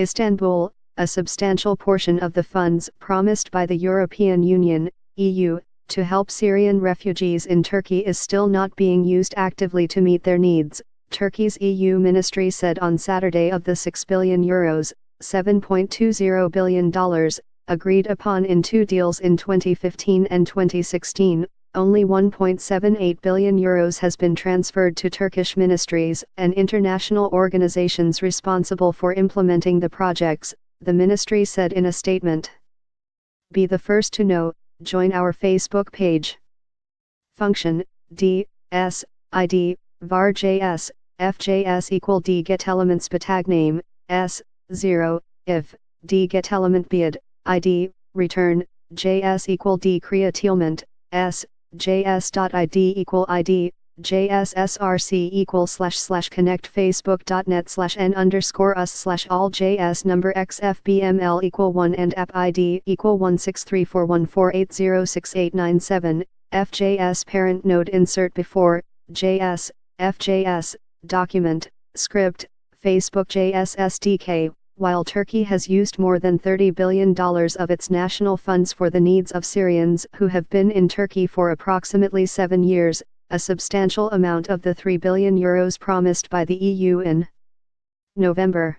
Istanbul, a substantial portion of the funds promised by the European Union, EU, to help Syrian refugees in Turkey is still not being used actively to meet their needs, Turkey's EU ministry said on Saturday. Of the €6 billion, $7.20 billion, agreed upon in two deals in 2015 and 2016, only €1.78 billion has been transferred to Turkish ministries and international organizations responsible for implementing the projects, the ministry said in a statement. Be the first to know, join our Facebook page. Function, D, S, ID, var JS, fjs equal D get elements tag name, S, 0, if, D get element bid, ID, return, JS equal D create element, S, js.id equal id, jssrc equal / connect facebook.net/n_us/ all js number xfbml equal 1 and app id equal 1634148068997, fjs parent node insert before, js, fjs, document, script, Facebook JS SDK. While Turkey has used more than $30 billion of its national funds for the needs of Syrians who have been in Turkey for approximately 7 years, a substantial amount of the €3 billion promised by the EU in November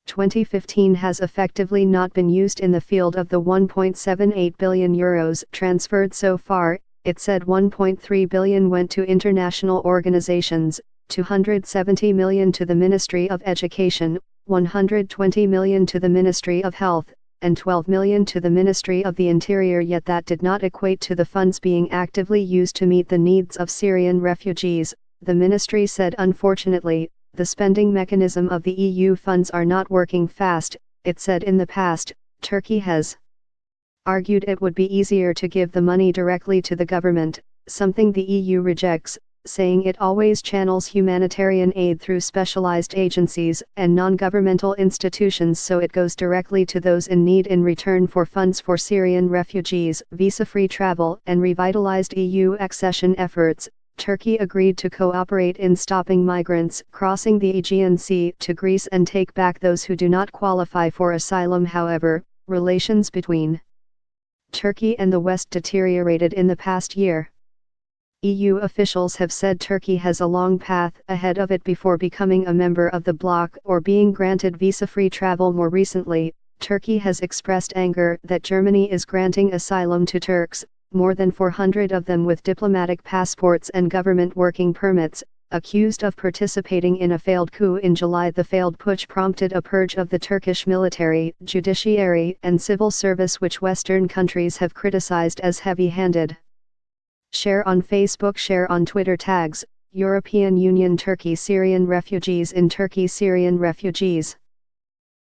2015 has effectively not been used in the field. Of the €1.78 billion transferred so far, it said €1.3 billion went to international organizations, €270 million to the Ministry of Education, €120 million to the Ministry of Health, and €12 million to the Ministry of the Interior. Yet that did not equate to the funds being actively used to meet the needs of Syrian refugees, the ministry said. Unfortunately, the spending mechanism of the EU funds are not working fast, it said. In the past, Turkey has argued it would be easier to give the money directly to the government, something the EU rejects, saying it always channels humanitarian aid through specialized agencies and non-governmental institutions, so it goes directly to those in need in return for funds for Syrian refugees, visa-free travel, and revitalized EU accession efforts. Turkey agreed to cooperate in stopping migrants crossing the Aegean Sea to Greece and take back those who do not qualify for asylum. However, relations between Turkey and the West deteriorated in the past year. EU officials have said Turkey has a long path ahead of it before becoming a member of the bloc or being granted visa-free travel. More recently, Turkey has expressed anger that Germany is granting asylum to Turks, more than 400 of them with diplomatic passports and government working permits, accused of participating in a failed coup in July. The failed putsch prompted a purge of the Turkish military, judiciary, and civil service, which Western countries have criticized as heavy-handed. Share on Facebook, share on Twitter. Tags, European Union, Turkey, Syrian refugees in Turkey, Syrian refugees.